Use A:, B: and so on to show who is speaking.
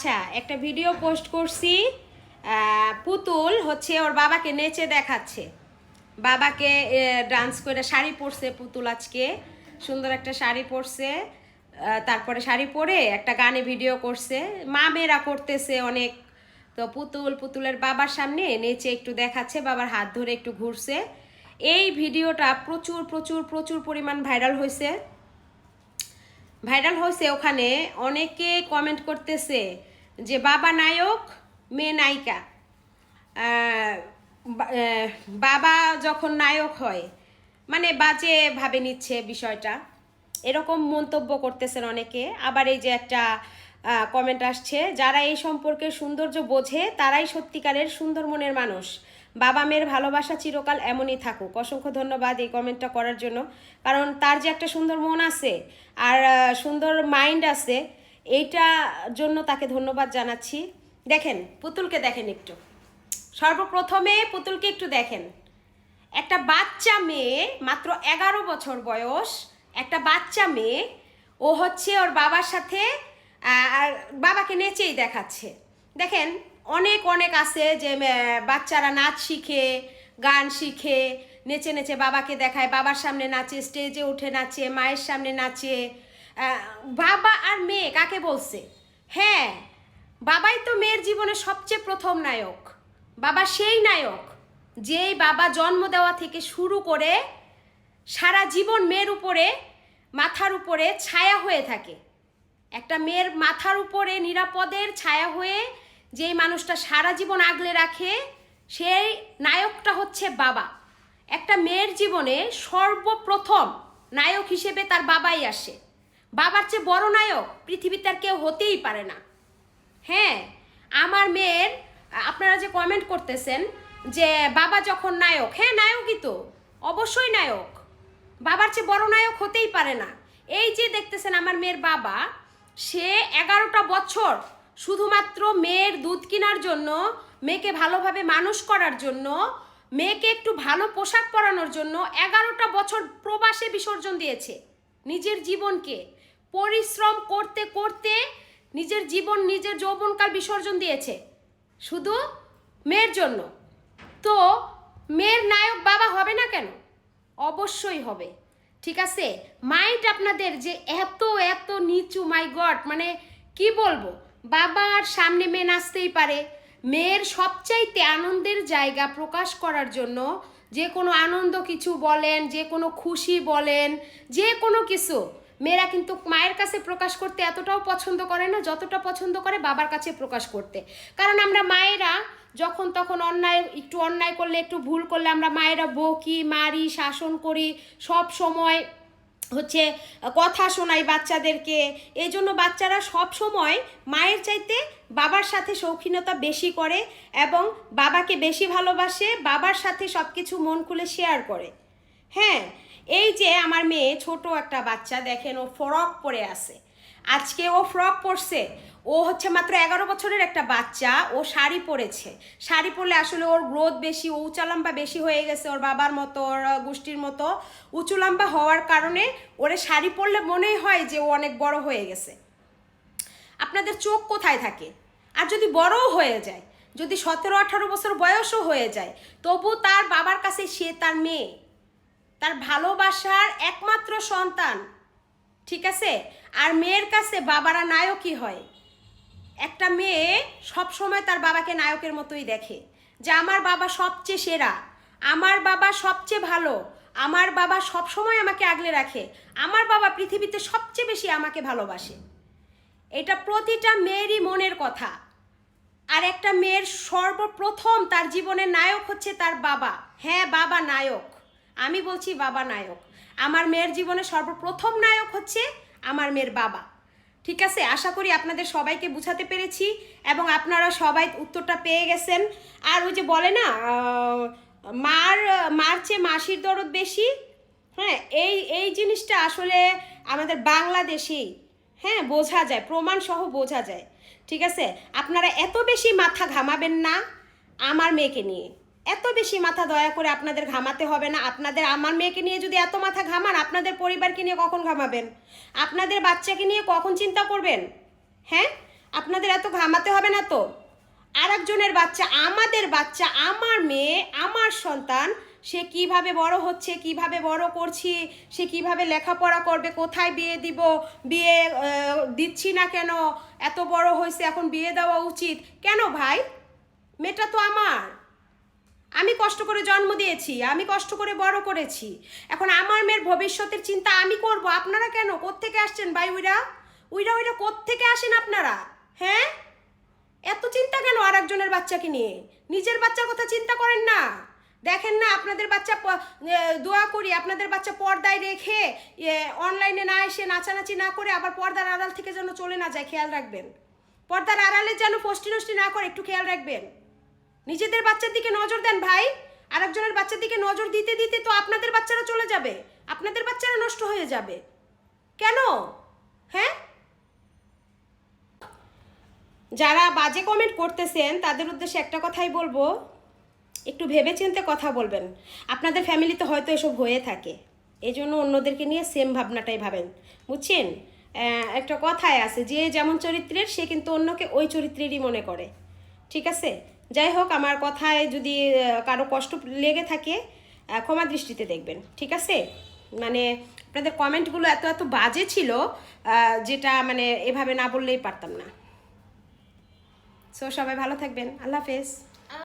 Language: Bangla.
A: আচ্ছা, একটা ভিডিও পোস্ট করছি। পুতুল হচ্ছে ওর বাবাকে নেচে দেখাচ্ছে, বাবাকে ডান্স করে। শাড়ি পরছে পুতুল, আজকে সুন্দর একটা শাড়ি পরছে। তারপরে শাড়ি পরে একটা গানে ভিডিও করছে, মা মেয়েরা করতেছে অনেক। তো পুতুলের বাবার সামনে নেচে একটু দেখাচ্ছে, বাবার হাত ধরে একটু ঘুরছে। এই ভিডিওটা প্রচুর প্রচুর প্রচুর পরিমাণ ভাইরাল হয়েছে। ওখানে অনেকে কমেন্ট করতেছে যে বাবা নায়ক, মেয়ে নায়িকা। বাবা যখন নায়ক হয় মানে বাজে ভাবে নিচ্ছে বিষয়টা, এরকম মন্তব্য করতেছেন অনেকে। আবার এই যে একটা কমেন্ট আসছে, যারা এই সম্পর্কের সৌন্দর্য বোঝে তারাই সত্যিকারের সুন্দর মনের মানুষ। বাবা মেয়ের ভালোবাসা চিরকাল এমনই থাকুক। অসংখ্য ধন্যবাদ এই কমেন্টটা করার জন্য, কারণ তার যে একটা সুন্দর মন আছে আর সুন্দর মাইন্ড আছে, এইটা জন্য তাকে ধন্যবাদ জানাচ্ছি। দেখেন পুতুলকে, দেখেন একটু, সর্বপ্রথমে পুতুলকে একটু দেখেন। একটা বাচ্চা মেয়ে, মাত্র 11 বছর বয়স, একটা বাচ্চা মেয়ে, ও হচ্ছে ওর বাবার সাথে আর বাবাকে নেচেই দেখাচ্ছে। দেখেন অনেক অনেক আছে যে বাচ্চারা নাচ শিখে, গান শিখে, নেচে নেচে বাবাকে দেখায়, বাবার সামনে নাচে, স্টেজে উঠে নাচে, মায়ের সামনে নাচে। বাবা আর মেয়ে কাকে বলছে? হ্যাঁ, বাবাই তো মেয়ের জীবনে সবচেয়ে প্রথম নায়ক। বাবা সেই নায়ক যেই বাবা জন্ম দেওয়া থেকে শুরু করে সারা জীবন মেয়ের উপরে, মাথার উপরে ছায়া হয়ে থাকে। একটা মেয়ের মাথার উপরে নিরাপদের ছায়া হয়ে যেই মানুষটা সারা জীবন আগলে রাখে, সেই নায়কটা হচ্ছে বাবা। একটা মেয়ের জীবনে সর্বপ্রথম নায়ক হিসেবে তার বাবাই আসে। বাবার চেয়ে বড় নায়ক পৃথিবীতে আর কেউ হতেই পারে না। হ্যাঁ, আমার মেয়ের, আপনারা যে কমেন্ট করতেছেন যে বাবা যখন নায়ক, হ্যাঁ নায়কই তো, অবশ্যই নায়ক। বাবার চেয়ে বড় নায়ক হতেই পারে না। এই যে দেখতেছেন আমার মেয়ের বাবা, সে 11টা বছর শুধুমাত্র মেয়ের দুধ কেনার জন্য, মেয়েকে ভালোভাবে মানুষ করার জন্য, মেয়েকে একটু ভালো পোশাক পরানোর জন্য 11টা বছর প্রবাসে বিসর্জন দিয়েছে। নিজের জীবনকে পরিশ্রম করতে করতে নিজের জীবন, নিজের যৌবনকাল বিসর্জন দিয়েছে শুধু মেয়ের জন্য। তো মেয়ের নায়ক বাবা হবে না কেন? অবশ্যই হবে। ঠিক আছে, মাইন্ড আপনাদের যে এত এত নিচু, মাই গড, মানে কি বলবো। বাবার সামনে মেয়ে নাচতেই পারে। মেয়ের সবচাইতে আনন্দের জায়গা প্রকাশ করার জন্য, যে কোনো আনন্দ কিছু বলেন, যে কোনো খুশি বলেন, যে কোনো কিছু মেয়েরা কিন্তু মায়ের কাছে প্রকাশ করতে এতটাও পছন্দ করে না যতটা পছন্দ করে বাবার কাছে প্রকাশ করতে। কারণ আমরা মায়েরা যখন তখন একটু অন্যায় করলে, একটু ভুল করলে আমরা মায়েরা বকি, মারি, শাসন করি, সব সময় হচ্ছে কথা শোনাই বাচ্চাদেরকে। এই জন্য বাচ্চারা সব সময় মায়ের চাইতে বাবার সাথে শৌখিনতা বেশি করে এবং বাবাকে বেশি ভালোবাসে, বাবার সাথে সব কিছু মন খুলে শেয়ার করে। হ্যাঁ, এই যে আমার মেয়ে, ছোট একটা বাচ্চা, দেখেন ও ফ্রক পরে আছে। আজকে ও ফ্রক পরছে। ও হচ্ছে মাত্র 11 বছরের একটা বাচ্চা, ও শাড়ি পরেছে। শাড়ি পরলে আসলে ওর গ্রোথ বেশি, ও উঁচা লম্বা বেশি হয়ে গেছে, ওর বাবার মতো, ওর গোষ্ঠীর মতো উঁচু লম্বা হওয়ার কারণে ওরে শাড়ি পরলে মনেই হয় যে ও অনেক বড় হয়ে গেছে। আপনাদের চোখ কোথায় থাকে? আর যদি বড়ও হয়ে যায়, যদি 17-18 বছর বয়সও হয়ে যায়, তবু তার বাবার কাছে সে তার মেয়ে, তার ভালোবাসার একমাত্র সন্তান। ঠিক আছে, আর মেয়ের কাছে বাবারা নায়কই হয়। একটা মেয়ে সব সময় তার বাবাকে নায়কের মতোই দেখে, যে আমার বাবা সবচেয়ে সেরা, আমার বাবা সবচেয়ে ভালো, আমার বাবা সব সময় আমাকে আগলে রাখে, আমার বাবা পৃথিবীতে সবচেয়ে বেশি আমাকে ভালোবাসে। এটা প্রতিটা মেয়েরই মনের কথা। আর একটা মেয়ের সর্বপ্রথম তার জীবনের নায়ক হচ্ছে তার বাবা। হ্যাঁ, বাবা নায়ক, আমি বলছি বাবা নায়ক। আমার মেয়ের জীবনে সর্বপ্রথম নায়ক হচ্ছে আমার মেয়ের বাবা। ঠিক আছে, আশা করি আপনাদের সবাইকে বুঝাতে পেরেছি এবং আপনারা সবাই উত্তরটা পেয়ে গেছেন। আর ওই যে বলে না, মার চেয়ে মাসির দরদ বেশি। হ্যাঁ, এই জিনিসটা আসলে আমাদের বাংলাদেশেই, হ্যাঁ, বোঝা যায়, প্রমাণ সহ বোঝা যায়। ঠিক আছে, আপনারা এত বেশি মাথা ঘামাবেন না আমার মেয়েকে নিয়ে। এত বেশি মাথা দয়া করে আপনাদের ঘামাতে হবে না। আপনাদের আমার মেয়েকে নিয়ে যদি এত মাথা ঘামান, আপনাদের পরিবারকে নিয়ে কখন ঘামাবেন? আপনাদের বাচ্চাকে নিয়ে কখন চিন্তা করবেন? হ্যাঁ, আপনার আপনাদের এত ঘামাতে হবে না তো। আরেকজনের বাচ্চা, আমাদের বাচ্চা, আমার মেয়ে, আমার সন্তান, সে কিভাবে বড় হচ্ছে, কিভাবে বড় করছি, সে কিভাবে লেখাপড়া করবে, কোথায় বিয়ে দিব, বিয়ে দিচ্ছি না কেন, এত বড় হয়েছে এখন বিয়ে দেওয়া উচিত কেন ভাই? মেয়েটা তো আমার, আমি কষ্ট করে জন্ম দিয়েছি, আমি কষ্ট করে বড় করেছি, এখন আমার মেয়ের ভবিষ্যতের চিন্তা আমি করব। আপনারা কেন, কোত্থেকে আসছেন ভাই? উইরা উইরা উইরা কোত্থেকে আসেন আপনারা? হ্যাঁ, এত চিন্তা কেন আর একজনের বাচ্চাকে নিয়ে? নিজের বাচ্চার কথা চিন্তা করেন না? দেখেন না আপনাদের বাচ্চা, দোয়া করি আপনাদের বাচ্চা পর্দায় রেখে অনলাইনে না এসে নাচানাচি না করে আবার পর্দার আড়াল থেকে যেন চলে না যায়, খেয়াল রাখবেন। পর্দার আড়ালে যেন ফষ্টি নষ্টি না করে, একটু খেয়াল রাখবেন। নিজেদের বাচ্চার দিকে নজর দেন ভাই। আরেকজনের বাচ্চার দিকে নজর দিতে দিতে তো আপনাদের বাচ্চারা চলে যাবে, আপনাদের বাচ্চারা নষ্ট হয়ে যাবে। কেন? হ্যাঁ, যারা বাজে কমেন্ট করতেছেন তাদের উদ্দেশ্যে একটা কথাই বলবো, একটু ভেবেচিন্তে কথা বলবেন। আপনাদের ফ্যামিলিতে হয়তো এসব হয়ে থাকে, এই জন্য অন্যদেরকে নিয়ে সেম ভাবনাটাই ভাবেন, বুঝছেন? একটা কথায় আছে, যে যেমন চরিত্রের সে কিন্তু অন্যকে ওই চরিত্রেরই মনে করে। ঠিক আছে, যাই হোক, আমার কথায় যদি কারো কষ্ট লেগে থাকে ক্ষমা দৃষ্টিতে দেখবেন, ঠিক আছে? মানে আপনাদের কমেন্টগুলো এত এত বাজে ছিল, যেটা মানে এভাবে না বললেই পারতাম না। সো সবাই ভালো থাকবেন, আল্লাহ হাফেজ।